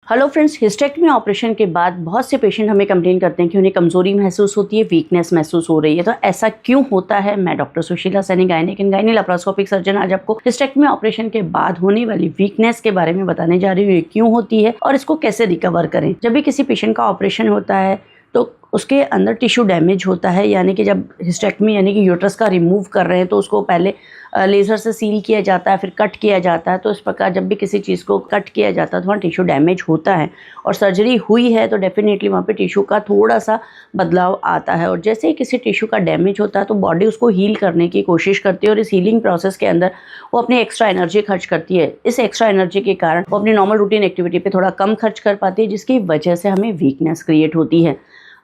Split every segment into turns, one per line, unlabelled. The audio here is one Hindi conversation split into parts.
हेलो फ्रेंड्स, हिस्टेक्टमी ऑपरेशन के बाद बहुत से पेशेंट हमें कंप्लेन करते हैं कि उन्हें कमज़ोरी महसूस होती है, वीकनेस महसूस हो रही है। तो ऐसा क्यों होता है? मैं doctor Sushila Saini, gynaec and gynae laparoscopic surgeon, आज आपको हिस्टेक्टमी ऑपरेशन के बाद होने वाली वीकनेस के बारे में बताने जा रही हूँ। ये क्यों होती है और इसको कैसे रिकवर करें। जब भी किसी पेशेंट का ऑपरेशन होता है तो उसके अंदर टिश्यू डैमेज होता है, यानी कि जब हिस्टेक्टमी यानी कि यूट्रस का रिमूव कर रहे हैं तो उसको पहले लेज़र से सील किया जाता है, फिर कट किया जाता है। तो इस प्रकार जब भी किसी चीज़ को कट किया जाता है तो वहाँ टिश्यू डैमेज होता है और सर्जरी हुई है तो डेफिनेटली वहाँ पे टिश्यू का थोड़ा सा बदलाव आता है। और जैसे ही किसी टिश्यू का डैमेज होता है तो बॉडी उसको हील करने की कोशिश करती है और इस हीलिंग प्रोसेस के अंदर वो अपनी एक्स्ट्रा एनर्जी खर्च करती है। इस एक्स्ट्रा एनर्जी के कारण वो अपनी नॉर्मल रूटीन एक्टिविटी पे थोड़ा कम खर्च कर पाती है, जिसकी वजह से हमें वीकनेस क्रिएट होती है।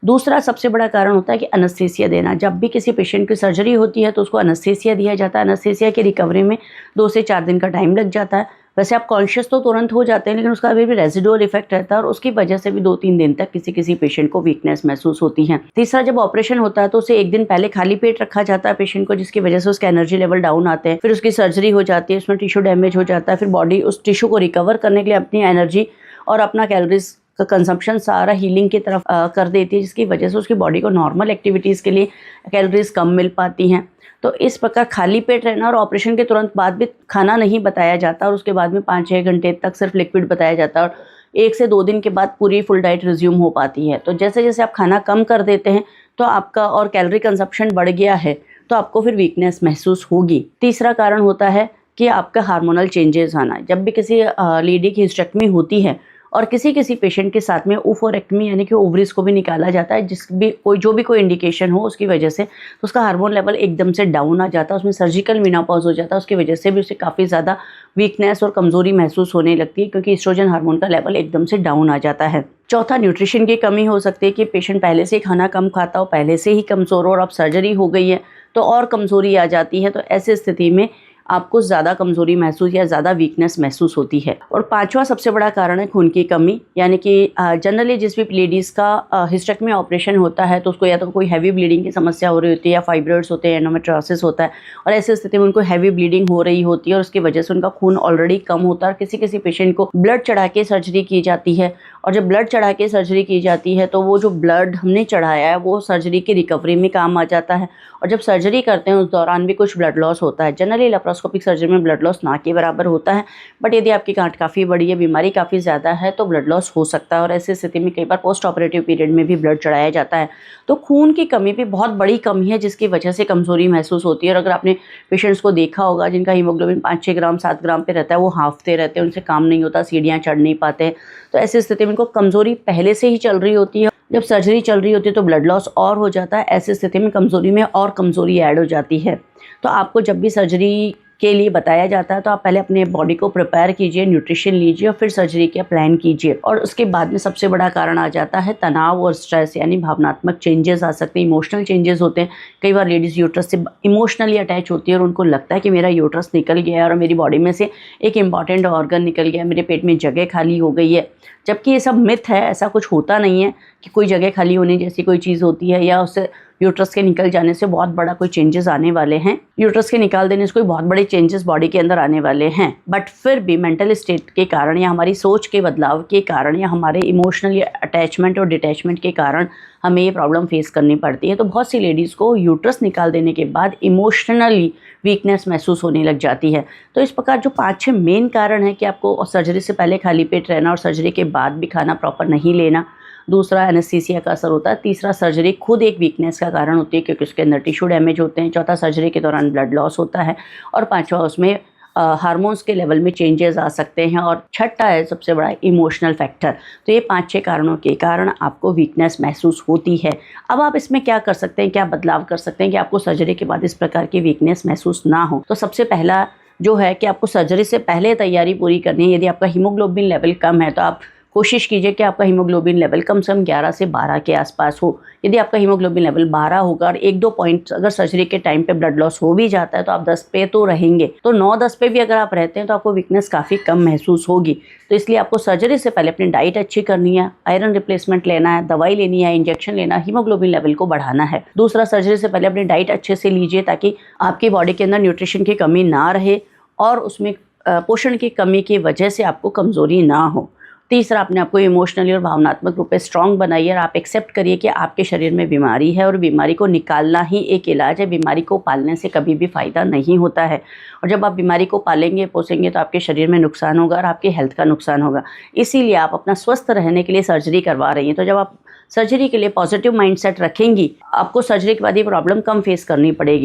दूसरा सबसे बड़ा कारण होता है कि एनेस्थीसिया देना। जब भी किसी पेशेंट की सर्जरी होती है तो उसको एनेस्थीसिया दिया जाता है। एनेस्थीसिया की रिकवरी में 2 से 4 दिन का टाइम लग जाता है। वैसे आप कॉन्शियस तो तुरंत हो जाते हैं, लेकिन उसका अभी भी रेजिडुअल इफेक्ट रहता है और उसकी वजह से भी 2-3 दिन तक किसी पेशेंट को वीकनेस महसूस होती है। तीसरा, जब ऑपरेशन होता है तो उसे 1 दिन पहले खाली पेट रखा जाता है पेशेंट को, जिसकी वजह से उसका एनर्जी लेवल डाउन आते हैं। फिर उसकी सर्जरी हो जाती है, उसमें टिश्यू डैमेज हो जाता है। फिर बॉडी उस टिश्यू को रिकवर करने के लिए अपनी एनर्जी और अपना कैलोरीज का कंजम्पशन सारा हीलिंग की तरफ कर देती है, जिसकी वजह से उसकी बॉडी को नॉर्मल एक्टिविटीज़ के लिए कैलोरीज कम मिल पाती हैं। तो इस प्रकार खाली पेट रहना और ऑपरेशन के तुरंत बाद भी खाना नहीं बताया जाता और उसके बाद में 5-6 घंटे तक सिर्फ लिक्विड बताया जाता है और 1 से 2 दिन के बाद पूरी फुल डाइट रिज्यूम हो पाती है। तो जैसे जैसे आप खाना कम कर देते हैं तो आपका और कैलोरी कंजप्शन बढ़ गया है तो आपको फिर वीकनेस महसूस होगी। तीसरा कारण होता है कि आपका हार्मोनल चेंजेस आना। जब भी किसी लेडी की हिस्टेक्टमी होती है और किसी पेशेंट के साथ में ओवरेक्टमी यानी कि ओवरीज को भी निकाला जाता है, जो भी कोई इंडिकेशन हो उसकी वजह से, तो उसका हार्मोन लेवल एकदम से डाउन आ जाता है, उसमें सर्जिकल मेनोपॉज हो जाता है। उसकी वजह से भी उसे काफ़ी ज़्यादा वीकनेस और कमज़ोरी महसूस होने लगती है, क्योंकि एस्ट्रोजन हार्मोन का लेवल एकदम से डाउन आ जाता है। चौथा, न्यूट्रिशन की कमी हो सकती है कि पेशेंट पहले से ही खाना कम खाता हो, पहले से ही कमज़ोर हो और अब सर्जरी हो गई है तो और कमज़ोरी आ जाती है। तो ऐसी स्थिति में आपको ज़्यादा कमज़ोरी महसूस या ज़्यादा वीकनेस महसूस होती है। और 5वां सबसे बड़ा कारण है खून की कमी, यानी कि जनरली जिस भी लेडीज़ का हिस्टेक्टमी ऑपरेशन होता है तो उसको या तो कोई हैवी ब्लीडिंग की समस्या हो रही होती है या फाइब्रॉइड्स होते हैं, एंडोमेट्रियोसिस होता है और ऐसी स्थिति में उनको हैवी ब्लीडिंग हो रही होती है और उसकी वजह से उनका खून ऑलरेडी कम होता है। किसी पेशेंट को ब्लड चढ़ा के सर्जरी की जाती है और जब ब्लड चढ़ा के सर्जरी की जाती है तो वो जो ब्लड हमने चढ़ाया है वो सर्जरी की रिकवरी में काम आ जाता है। और जब सर्जरी करते हैं उस दौरान भी कुछ ब्लड लॉस होता है। जनरली लैप्रोस्कोपिक सर्जरी में ब्लड लॉस ना के बराबर होता है, बट यदि आपकी गांठ काफ़ी बड़ी है, बीमारी काफ़ी ज़्यादा है तो ब्लड लॉस हो सकता है और ऐसी स्थिति में कई बार पोस्ट ऑपरेटिव पीरियड में भी ब्लड चढ़ाया जाता है। तो खून की कमी भी बहुत बड़ी कमी है, जिसकी वजह से कमज़ोरी महसूस होती है। और अगर आपने पेशेंट्स को देखा होगा जिनका हीमोग्लोबिन 5-6 ग्राम 7 ग्राम पे रहता है, वो हाँफते रहते हैं, उनसे काम नहीं होता, सीढ़ियाँ चढ़ नहीं पाते हैं। तो ऐसी स्थिति में उनको कमज़ोरी पहले से ही चल रही होती है। जब सर्जरी चल रही होती है तो ब्लड लॉस और हो जाता है। ऐसी स्थिति में कमज़ोरी में और कमज़ोरी ऐड हो जाती है। तो आपको जब भी सर्जरी के लिए बताया जाता है तो आप पहले अपने बॉडी को प्रिपेयर कीजिए, न्यूट्रिशन लीजिए और फिर सर्जरी का प्लान कीजिए। और उसके बाद में सबसे बड़ा कारण आ जाता है तनाव और स्ट्रेस, यानी भावनात्मक चेंजेस आ सकते हैं, इमोशनल चेंजेस होते हैं। कई बार लेडीज़ यूट्रस से इमोशनली अटैच होती है और उनको लगता है कि मेरा यूट्रस निकल गया है और मेरी बॉडी में से एक इंपॉर्टेंट ऑर्गन निकल गया, मेरे पेट में जगह खाली हो गई है। जबकि ये सब मिथ है, ऐसा कुछ होता नहीं है कि कोई जगह खाली होने जैसी कोई चीज़ होती है या उससे यूट्रस के निकल जाने से बहुत बड़ा कोई चेंजेस आने वाले हैं। यूट्रस के निकाल देने से कोई बहुत बड़े चेंजेस बॉडी के अंदर आने वाले हैं, बट फिर भी मेंटल स्टेट के कारण या हमारी सोच के बदलाव के कारण या हमारे इमोशनल अटैचमेंट और डिटैचमेंट के कारण हमें ये प्रॉब्लम फेस करनी पड़ती है। तो बहुत सी लेडीज़ को यूट्रस निकाल देने के बाद इमोशनली वीकनेस महसूस होने लग जाती है। तो इस प्रकार जो 5-6 मेन कारण है कि आपको सर्जरी से पहले खाली पेट रहना और सर्जरी के बाद भी खाना प्रॉपर नहीं लेना। दूसरा, एनेस्थीसिया का असर होता है। तीसरा, सर्जरी खुद एक वीकनेस का कारण होती है क्योंकि उसके अंदर टिश्यू डैमेज होते हैं। चौथा, सर्जरी के दौरान ब्लड लॉस होता है और 5वां, उसमें हार्मोन्स के लेवल में चेंजेस आ सकते हैं। और छठा है सबसे बड़ा इमोशनल फैक्टर। तो ये 5-6 कारणों के कारण आपको वीकनेस महसूस होती है। अब आप इसमें क्या कर सकते हैं, क्या बदलाव कर सकते हैं कि आपको सर्जरी के बाद इस प्रकार की वीकनेस महसूस ना हो। तो सबसे पहला जो है कि आपको सर्जरी से पहले तैयारी पूरी करनी है। यदि आपका हीमोग्लोबिन लेवल कम है तो आप कोशिश कीजिए कि आपका हीमोग्लोबिन लेवल कम से कम 11 से 12 के आसपास हो। यदि आपका हीमोग्लोबिन लेवल 12 होगा और 1-2 पॉइंट अगर सर्जरी के टाइम पे ब्लड लॉस हो भी जाता है तो आप 10 पे तो रहेंगे। तो 9-10 पे भी अगर आप रहते हैं तो आपको वीकनेस काफ़ी कम महसूस होगी। तो इसलिए आपको सर्जरी से पहले अपनी डाइट अच्छी करनी है, आयरन रिप्लेसमेंट लेना है, दवाई लेनी है, इंजेक्शन लेना, हीमोग्लोबिन लेवल को बढ़ाना है। दूसरा, सर्जरी से पहले अपनी डाइट अच्छे से लीजिए ताकि आपकी बॉडी के अंदर न्यूट्रिशन की कमी ना रहे और उसमें पोषण की कमी की वजह से आपको कमज़ोरी ना हो। तीसरा, अपने आप को इमोशनली और भावनात्मक रूप से स्ट्रांग बनाइए और आप एक्सेप्ट करिए कि आपके शरीर में बीमारी है और बीमारी को निकालना ही एक इलाज है। बीमारी को पालने से कभी भी फ़ायदा नहीं होता है, और जब आप बीमारी को पालेंगे पोसेंगे तो आपके शरीर में नुकसान होगा और आपकी हेल्थ का नुकसान होगा। इसीलिए आप अपना स्वस्थ रहने के लिए सर्जरी करवा रही हैं, तो जब आप सर्जरी के लिए पॉजिटिव माइंडसेट रखेंगी, आपको सर्जरी के बाद ये प्रॉब्लम कम फेस करनी पड़ेगी।